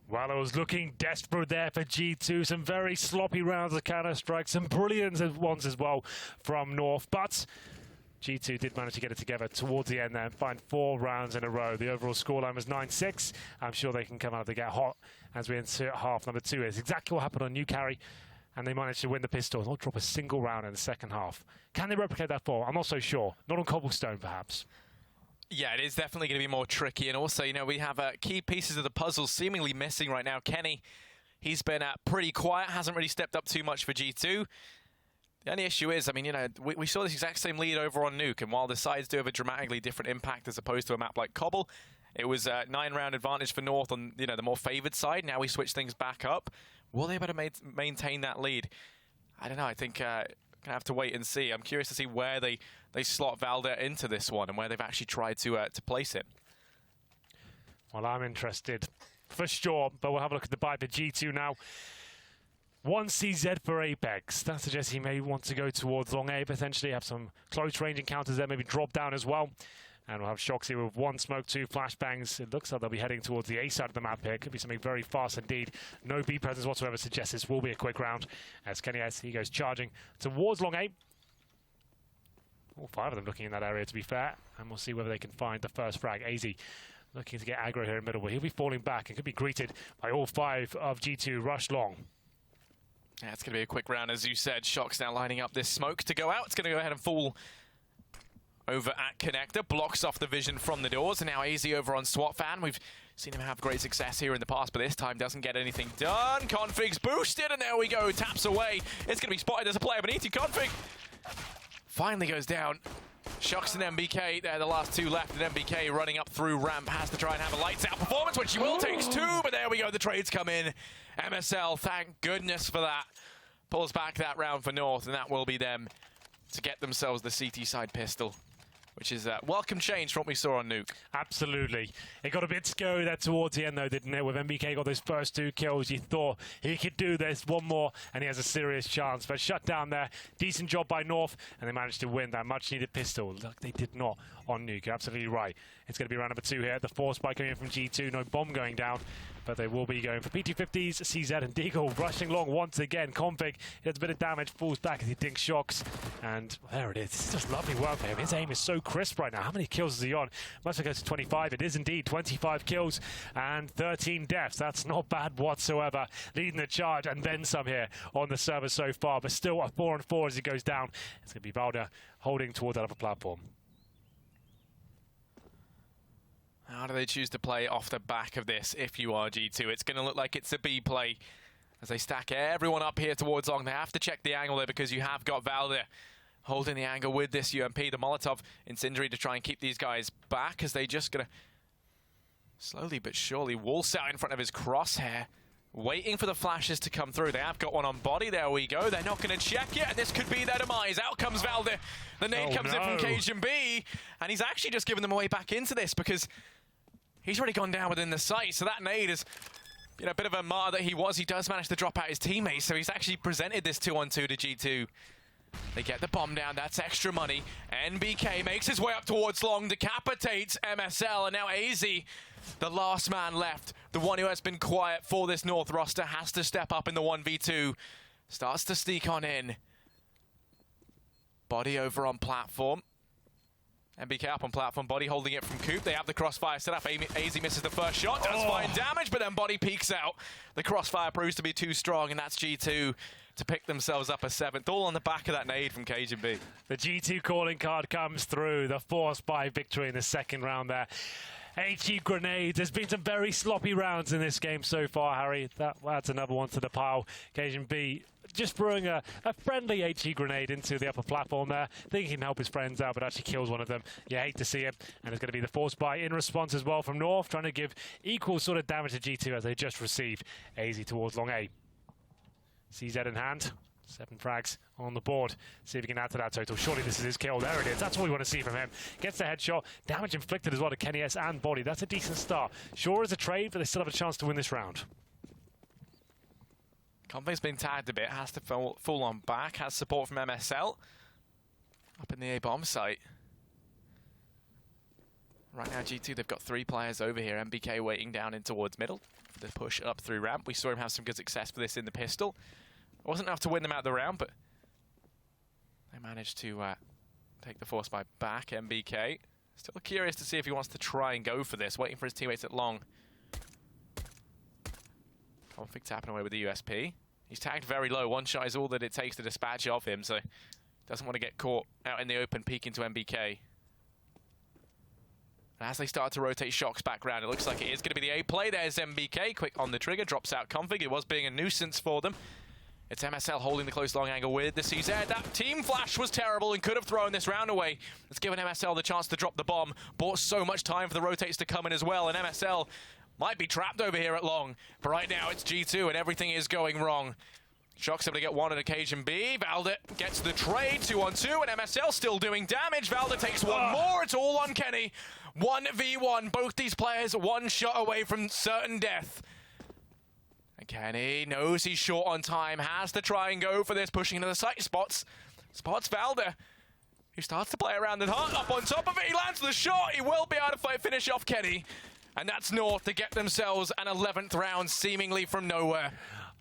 Well, it was looking desperate there for G2. Some very sloppy rounds of Counter-Strike. Some brilliant ones as well from North. But G2 did manage to get it together towards the end there and find 4 rounds in a row. The overall scoreline was 9-6. I'm sure they can come out to get hot as we enter half number 2. It's exactly what happened on New Carry. And they managed to win the pistol. They'll drop a single round in the second half. Can they replicate that for? I'm not so sure. Not on Cobblestone, perhaps. Yeah, it is definitely going to be more tricky. And also, you know, we have key pieces of the puzzle seemingly missing right now. Kenny, he's been pretty quiet, hasn't really stepped up too much for G2. The only issue is, I mean, you know, we saw this exact same lead over on Nuke, and while the sides do have a dramatically different impact as opposed to a map like Cobble, it was a 9-round advantage for North on, you know, the more favored side. Now we switch things back up. Will they be able to maintain that lead? I don't know. I think gonna have to wait and see. I'm curious to see where they slot Valda into this one and where they've actually tried to place it. Well, I'm interested for sure, but we'll have a look at the buy for G2 now. 1 CZ for Apex. That suggests he may want to go towards long A, potentially have some close range encounters there, maybe drop down as well. And we'll have Shoxy with 1 smoke, 2 flashbangs. It looks like they'll be heading towards the A side of the map here. Could be something very fast indeed. No B presence whatsoever suggests this will be a quick round. As Kenny S, he goes charging towards long A. All 5 of them looking in that area, to be fair. And we'll see whether they can find the first frag. AZ looking to get aggro here in middle, but he'll be falling back and could be greeted by all 5 of G2 rush long. Yeah, it's going to be a quick round, as you said. Shock's now lining up this smoke to go out. It's going to go ahead and fall over at Connector. Blocks off the vision from the doors. And now AZ over on SWAT Fan. We've seen him have great success here in the past, but this time doesn't get anything done. Config's boosted, and there we go. Taps away. It's going to be spotted as a player beneath you. Config finally goes down. Shox and MBK, they're the last 2 left, and MBK running up through ramp has to try and have a lights out performance, which he will. Takes 2, but there we go, the trades come in. MSL, thank goodness for that. Pulls back that round for North, and that will be them to get themselves the CT side pistol, which is a welcome change from what we saw on Nuke. Absolutely. It got a bit scary there towards the end, though, didn't it? With MBK got those first 2 kills, you thought he could do this, 1 more, and he has a serious chance. But shut down there. Decent job by North, and they managed to win that much-needed pistol. Look, they did not on Nuke. You're absolutely right. It's going to be round number 2 here. The force spike coming in from G2. No bomb going down, but they will be going for PT50s. CZ and Deagle rushing long once again. Config does a bit of damage, falls back as he dinks Shocks. And there it is. This is just lovely work for him. His aim is so crisp right now. How many kills is he on? Must have goes to 25. It is indeed 25 kills and 13 deaths. That's not bad whatsoever. Leading the charge and then some here on the server so far, but still a 4-on-4 as he goes down. It's going to be Valda holding toward that upper platform. How do they choose to play off the back of this if you are G2? It's going to look like it's a B play as they stack everyone up here towards long. They have to check the angle there because you have got Valda holding the angle with this UMP. The Molotov incendiary to try and keep these guys back as they just going to slowly but surely waltz out in front of his crosshair, waiting for the flashes to come through. They have got one on body. There we go. They're not going to check it, and this could be their demise. Out comes Valda. The nade comes in from Cbble, and he's actually just given them away back into this because he's already gone down within the site. So that nade is, you know, a bit of a martyr that he was. He does manage to drop out his teammates, so he's actually presented this 2-on-2 to G2. They get the bomb down. That's extra money. NBK makes his way up towards long, decapitates MSL, and now AZ, the last man left, the one who has been quiet for this North roster, has to step up in the 1v2. Starts to sneak on in. Body over on platform. NBK up on platform, Body holding it from Coop. They have the crossfire set up. AZ misses the first shot, does find damage, but then Body peeks out. The crossfire proves to be too strong, and that's G2 to pick themselves up a 7th, all on the back of that nade from Cbble. The G2 calling card comes through. The forced by victory in the second round there. HE grenades. There's been some very sloppy rounds in this game so far, Harry. That adds another one to the pile. Cbble just throwing a friendly HE grenade into the upper platform there, thinking he can help his friends out, but actually kills one of them. You hate to see it. And it's going to be the force buy in response as well from North, trying to give equal sort of damage to G2 as they just received AZ towards long A. CZ in hand. 7 frags on the board. See if he can add to that total. Surely this is his kill. There it is. That's what we want to see from him. Gets the headshot. Damage inflicted as well to Kenny S and Body. That's a decent start. Sure is a trade, but they still have a chance to win this round. Config's been tagged a bit. Has to full on back. Has support from MSL. Up in the A-bomb site. Right now, G2, they've got 3 players over here. MBK waiting down in towards middle for the push up through ramp. We saw him have some good success for this in the pistol. It wasn't enough to win them out of the round, but they managed to take the force by back. MBK still curious to see if he wants to try and go for this, waiting for his teammates at long. Config tapping away with the USP. He's tagged very low. 1 shot is all that it takes to dispatch of him, so doesn't want to get caught out in the open, peek into MBK. And as they start to rotate Shocks back round, it looks like it is going to be the A play. There's MBK, quick on the trigger, drops out Config. It was being a nuisance for them. It's MSL holding the close long angle with the CZ. That team flash was terrible and could have thrown this round away. It's given MSL the chance to drop the bomb. Bought so much time for the rotates to come in as well, and MSL might be trapped over here at long. But right now it's G2 and everything is going wrong. Shock's able to get one on occasion B. Valda gets the trade, 2-on-2, and MSL still doing damage. Valda takes one more. It's all on Kenny. 1v1. Both these players 1 shot away from certain death. And Kenny knows he's short on time, has to try and go for this, pushing into the site. Spots Valda, who starts to play around the heart. Up on top of it, he lands the shot. He will be able to finish off Kenny. And that's North to get themselves an 11th round seemingly from nowhere.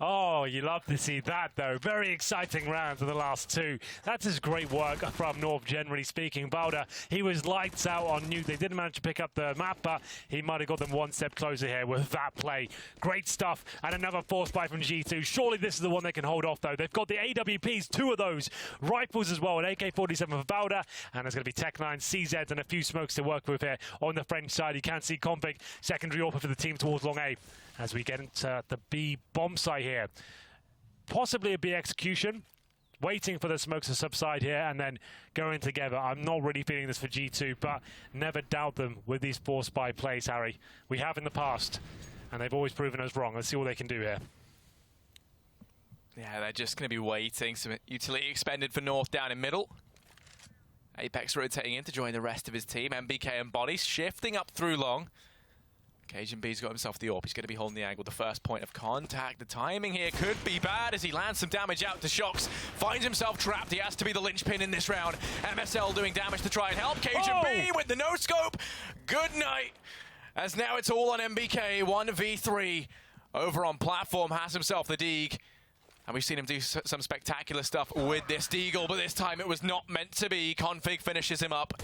Oh, you love to see that, though. Very exciting round for the last 2. That's his great work from North, generally speaking. Valda, he was lights out on Nuke. They didn't manage to pick up the map, but he might have got them 1 step closer here with that play. Great stuff. And another force buy from G2. Surely this is the one they can hold off, though. They've got the AWPs, 2 of those. Rifles as well, an AK-47 for Valda. And there's going to be Tech-9, CZ, and a few smokes to work with here on the French side. You can see Config, secondary offer for the team towards long A. As we get into the B bomb site here. Possibly a B execution. Waiting for the smokes to subside here and then going together. I'm not really feeling this for G2, but never doubt them with these force buy plays, Harry. We have in the past, and they've always proven us wrong. Let's see what they can do here. Yeah, they're just going to be waiting. Some utility expended for North down in middle. Apex rotating in to join the rest of his team. MBK and Body shifting up through long. Cb's got himself the AWP. He's going to be holding the angle. The first point of contact. The timing here could be bad as he lands some damage out to Shocks. Finds himself trapped. He has to be the linchpin in this round. MSL doing damage to try and help. Cbble with the no-scope. Good night. As now it's all on MBK. 1v3 over on platform. Has himself the Deeg. And we've seen him do some spectacular stuff with this Deagle, but this time it was not meant to be. Config finishes him up.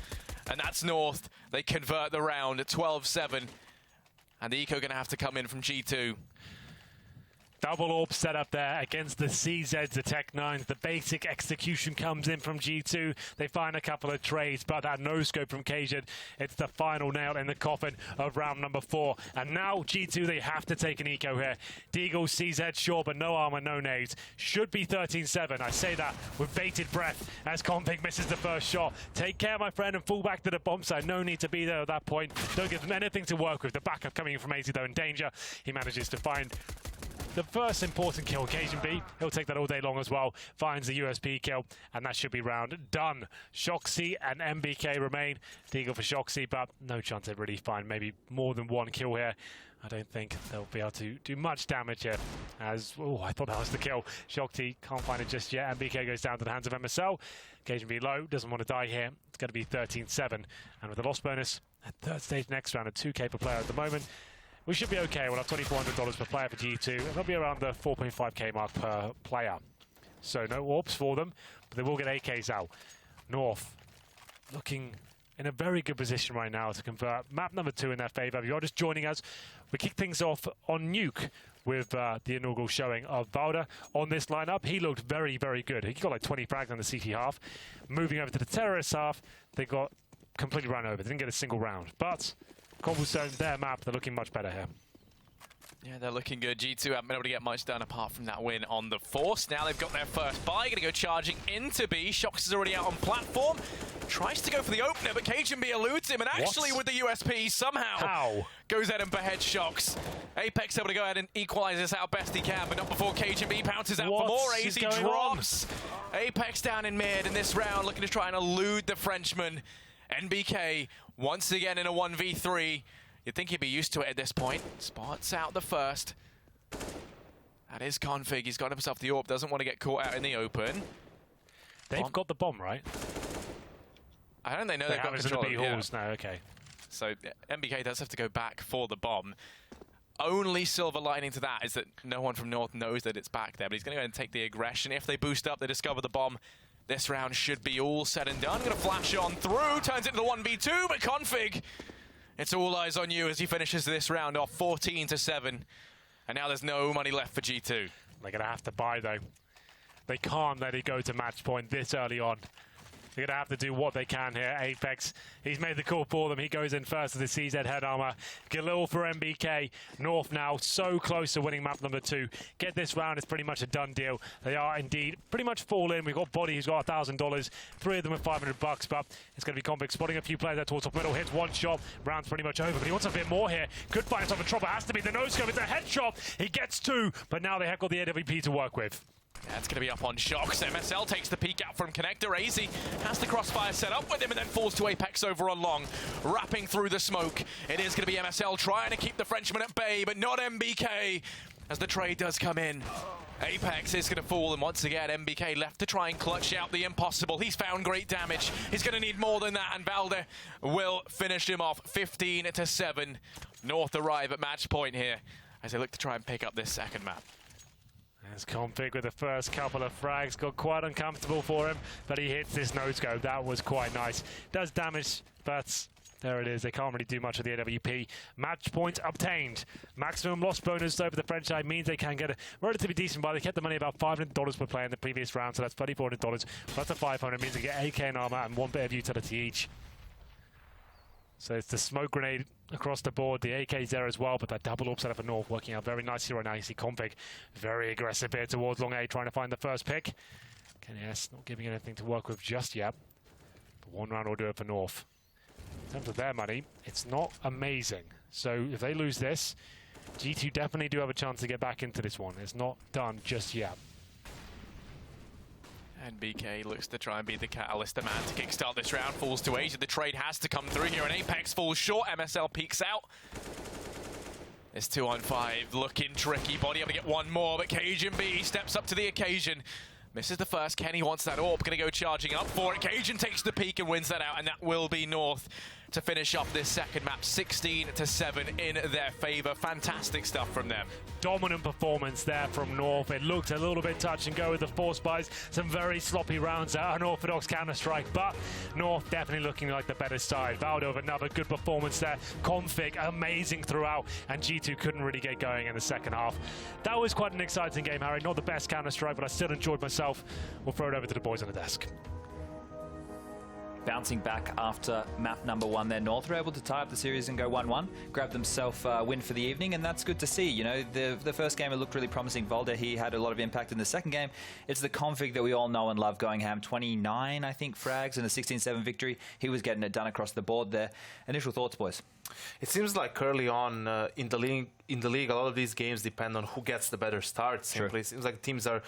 and that's North. They convert the round at 12-7. And the eco going to have to come in from G2. Double orb set up there against the CZs, the Tech-9s. The basic execution comes in from G2. They find a couple of trades, but that no-scope from Cajun, it's the final nail in the coffin of round number 4. And now G2, they have to take an eco here. Deagle, CZ, sure, but no armor, no nades. Should be 13-7. I say that with bated breath as Config misses the first shot. Take care, my friend, and fall back to the bomb side. No need to be there at that point. Don't give them anything to work with. The backup coming in from AZ, though, in danger. He manages to find the first important kill. Cbble, he'll take that all day long as well. Finds the USP kill, and that should be round done. Shoxy and MBK remain. Deagle for Shoxy, but no chance they really find maybe more than one kill here. I don't think they'll be able to do much damage here. As, oh, I thought that was the kill. Shoxy can't find it just yet. MBK goes down to the hands of MSL. Cajun low, doesn't want to die here. It's going to be 13-7. And with the loss bonus at third stage next round, a 2K per player at the moment, we should be okay. We'll have $2,400 per player for G2. That'll be around the 4.5k mark per player. So no orbs for them, but they will get AKs out. North looking in a very good position right now to convert map number 2 in their favor. If you're just joining us, we kick things off on Nuke with the inaugural showing of Valda on this lineup. He looked very, very good. He got like 20 frags on the CT half. Moving over to the terrorist half, they got completely run over. They didn't get a single round. But Cobblestone, their map, they're looking much better here. Yeah, they're looking good. G2 haven't been able to get much done apart from that win on the Force. Now they've got their first buy. Going to go charging into B. Shox is already out on platform. Tries to go for the opener, but Cbble eludes him. And actually with the USP, somehow goes ahead and beheads Shox. Apex able to go ahead and equalize this out best he can, but not before Cbble pounces out for more. AZ drops. Apex down in mid in this round, looking to try and elude the Frenchman. NBK once again in a 1v3. You'd think he'd be used to it at this point. Spots out the first. That is Config. He's got himself the AWP. Doesn't want to get caught out in the open. They've got the bomb, right? I don't think they know they've got control of the halls now. Okay. So MBK does have to go back for the bomb. Only silver lining to that is that no one from North knows that it's back there, but he's going to go ahead and take the aggression. If they boost up, they discover the bomb. This round should be all said and done. Going to flash on through, turns into the 1v2, but Config, it's all eyes on you as he finishes this round off 14-7. And now there's no money left for G2. They're going to have to buy, though. They can't let it go to match point this early on. They're going to have to do what they can here. Apex, he's made the call for them. He goes in first with the CZ head armor. Galil for MBK. North now so close to winning map number 2. Get this round, it's pretty much a done deal. They are indeed pretty much fall in. We've got Body who's got $1,000. 3 of them with $500, but it's going to be Config spotting a few players there towards top middle. Hits one shot. Round's pretty much over, but he wants a bit more here. Could find himself a trouble. Has to be the no-scope. It's a headshot. He gets 2, but now they have got the AWP to work with. That's going to be up on Shox. MSL takes the peek out from Connector. AZ has the crossfire set up with him and then falls to Apex over on long. Wrapping through the smoke. It is going to be MSL trying to keep the Frenchman at bay, but not MBK as the trade does come in. Apex is going to fall, and once again, MBK left to try and clutch out the impossible. He's found great damage. He's going to need more than that, and Valde will finish him off 15-7. North arrive at match point here as they look to try and pick up this second map. As Config with the first couple of frags, got quite uncomfortable for him, but he hits this no-scope. That was quite nice. Does damage, but there it is. They can't really do much with the AWP. Match point obtained. Maximum loss bonus over the French side means they can get a relatively decent buy. They kept the money about $500 per player in the previous round, so that's $2,400. Plus the $500 means they get AK and armor and 1 bit of utility each. So it's the smoke grenade across the board. The AK's there as well, but that double AWP setup for North working out very nicely right now. You see Config very aggressive here towards long A, trying to find the first pick. KNS not giving anything to work with just yet. But 1 round will do it for North. In terms of their money, it's not amazing. So if they lose this, G2 definitely do have a chance to get back into this one. It's not done just yet. And BK looks to try and be the catalyst, the man to kickstart this round. Falls to Asia. The trade has to come through here, and Apex falls short. MSL peeks out. It's 2-on-5, looking tricky. Body able to get one more, but Cbble steps up to the occasion. Misses the first. Kenny wants that AWP. Going to go charging up for it. Cajun takes the peek and wins that out, and that will be North. to finish off this second map, 16-7 in their favor. Fantastic stuff from them. Dominant performance there from North. It looked a little bit touch and go with the force buys. Some very sloppy rounds, unorthodox counter-strike, but North definitely looking like the better side. Valdo, another good performance there. Config, amazing throughout, and G2 couldn't really get going in the second half. That was quite an exciting game, Harry. Not the best counter-strike, but I still enjoyed myself. We'll throw it over to the boys on the desk. Bouncing back after map number 1 there, North were able to tie up the series and go 1-1, grab themselves a win for the evening, and that's good to see. You know, the first game it looked really promising. Valde, he had a lot of impact in the second game. It's the config that we all know and love going ham. 29, I think, frags and a 16-7 victory. He was getting it done across the board there. Initial thoughts, boys? It seems like early on in the league, a lot of these games depend on who gets the better start. Simply, sure. It seems like teams are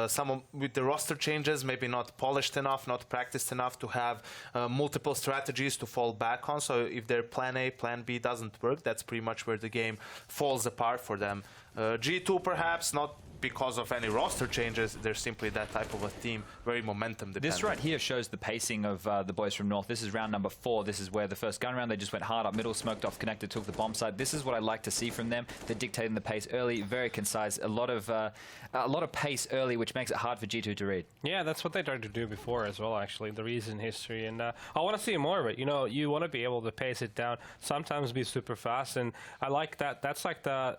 some with the roster changes, maybe not polished enough, not practiced enough to have multiple strategies to fall back on. So if their plan A, plan B doesn't work, that's pretty much where the game falls apart for them. G2 perhaps not because of any roster changes, they're simply that type of a team, very momentum dependent. This right here shows the pacing of the boys from North. This is round number 4. This is where the first gun round, they just went hard up middle, smoked off, connected, took the bomb site. This is what I like to see from them. They're dictating the pace early, very concise, a lot of pace early, which makes it hard for G2 to read. Yeah, that's what they tried to do before as well, actually, the recent history. And I want to see more of it. You know, you want to be able to pace it down, sometimes be super fast, and I like that. That's like the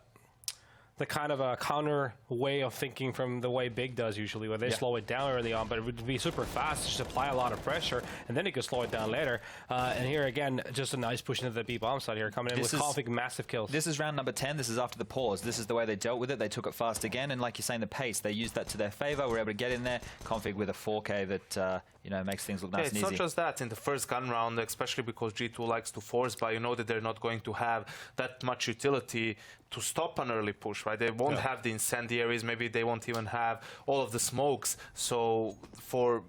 kind of a counter way of thinking from the way Big does usually, where they slow it down early on, but it would be super fast, just apply a lot of pressure, and then you could slow it down later. And here again, just a nice push into the B bomb side here, coming in with config massive kills. This is round number 10. This is after the pause. This is the way they dealt with it. They took it fast again, and like you're saying, the pace, they used that to their favor. We're able to get in there, config with a 4K that you know, makes things look nice and easy. It's not just that. In the first gun round, especially because G2 likes to force, but you know that they're not going to have that much utility to stop an early push, right? They won't have the incendiaries, maybe they won't even have all of the smokes. So for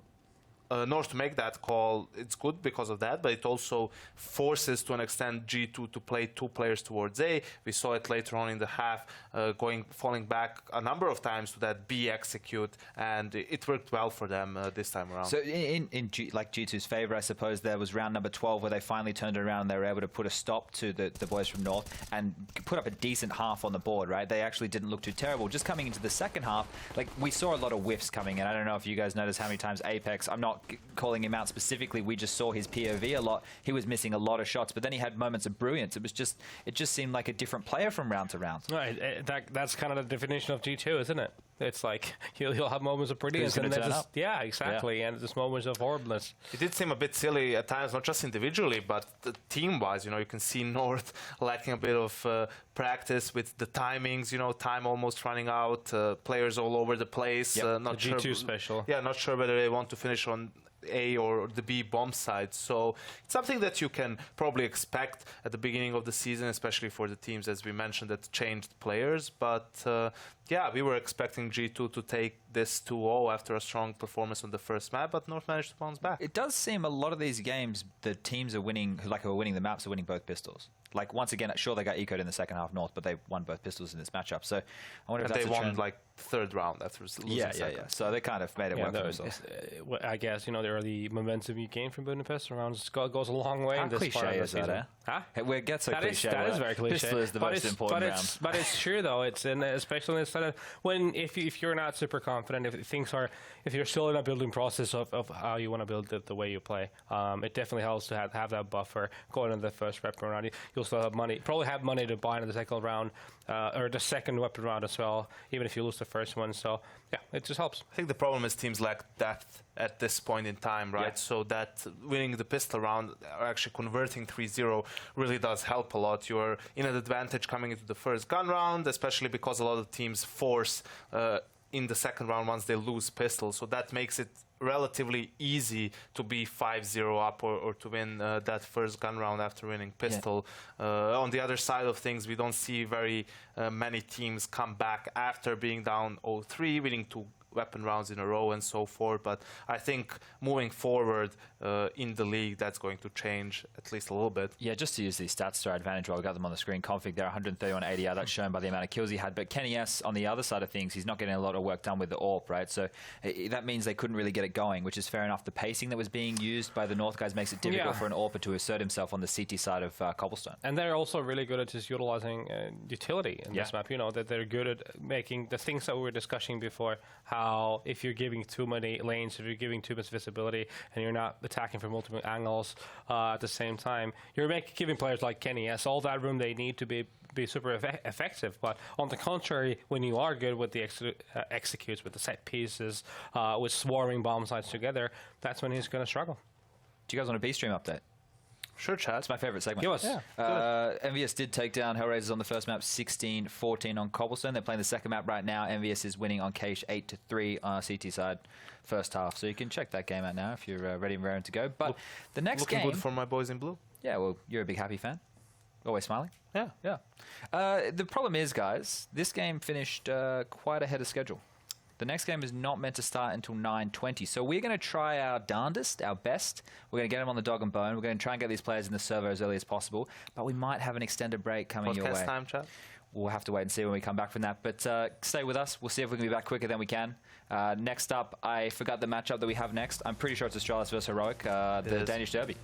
North to make that call, it's good because of that, but it also forces to an extent G2 to play 2 players towards A. We saw it later on in the half, falling back a number of times to that B execute, and it worked well for them this time around. So in G2's favor, I suppose, there was round number 12 where they finally turned it around and they were able to put a stop to the boys from North and put up a decent half on the board, right? They actually didn't look too terrible. Just coming into the second half, like, we saw a lot of whiffs coming in. I don't know if you guys noticed how many times Apex, I'm not calling him out specifically, we just saw his POV a lot. He was missing a lot of shots, but then he had moments of brilliance. It just seemed like a different player from round to round. Right, that's kind of the definition of G2, isn't it? It's like he'll have moments of brilliance, and then just, yeah, exactly, and just moments of horribleness. It did seem a bit silly at times, not just individually, but team-wise. You know, you can see North lacking a bit of practice with the timings. You know, time almost running out, players all over the place. Not the G2 special. Yeah, not sure whether they want to finish on A or the B bomb side. So it's something that you can probably expect at the beginning of the season, especially for the teams, as we mentioned, that changed players. But yeah, we were expecting G2 to take this 2-0 after a strong performance on the first map, but North managed to bounce back. It does seem a lot of these games, the teams are winning, who are winning the maps, are winning both pistols. Like, once again, sure, they got ecoed in the second half North, but they won both pistols in this matchup. So I wonder if that's they won like third round after losing second. Yeah. So they kind of made it work for themselves. I guess, you know, there are the momentum you gain from Budapest around goes a long way How in this cliche part of the is that, season. Huh? We get so cliche. That is very cliche. Pistol is the most important round. But it's true, though. It's especially instead of when if you're not super confident, if you're still in a building process of how you want to build the way you play, it definitely helps to have that buffer going into the first weapon round. You'll still have money, probably have money to buy in the second round or the second weapon round as well, even if you lose the first one. So yeah, it just helps. I think the problem is teams lack depth at this point in time, right? Yeah. So that winning the pistol round or actually converting 3-0 really does help a lot. You're in an advantage coming into the first gun round, especially because a lot of teams force in the second round once they lose pistol. So that makes it relatively easy to be 5-0 up or to win that first gun round after winning pistol. Yeah. On the other side of things, we don't see very many teams come back after being down 0-3, winning 2 weapon rounds in a row and so forth. But I think moving forward in the league, that's going to change at least a little bit. Yeah, just to use these stats to our advantage while we got them on the screen. Config there, 131 ADR. That's shown by the amount of kills he had. But Kenny S, on the other side of things, he's not getting a lot of work done with the AWP, right? So that means they couldn't really get it going, which is fair enough. The pacing that was being used by the North guys makes it difficult for an AWPer to assert himself on the CT side of Cobblestone. And they're also really good at just utilizing utility in this map. You know, that they're good at making the things that we were discussing before, how if you're giving too many lanes, if you're giving too much visibility, and you're not attacking from multiple angles at the same time, you're giving players like Kenny S all that room they need to be super effective. But on the contrary, when you are good with the executes, with the set pieces, with swarming bomb sites together, that's when he's going to struggle. Do you guys want a B-Stream update? Sure, Chad. It's my favorite segment. Give us. Yeah. MVS did take down Hellraisers on the first map, 16-14 on Cobblestone. They're playing the second map right now. MVS is winning on Cache 8-3 on CT side first half. So you can check that game out now if you're ready and raring to go. But the next looking game... good for my boys in blue. Yeah, well, you're a big happy fan. Always smiling. Yeah. Yeah. The problem is, guys, this game finished quite ahead of schedule. The next game is not meant to start until 9:20, so we're going to try our darndest, our best. We're going to get them on the dog and bone. We're going to try and get these players in the server as early as possible, but we might have an extended break coming your way. Podcast time, Chad. We'll have to wait and see when we come back from that, but stay with us. We'll see if we can be back quicker than we can. Next up, I forgot the matchup that we have next. I'm pretty sure it's Astralis versus Heroic, the Danish Derby.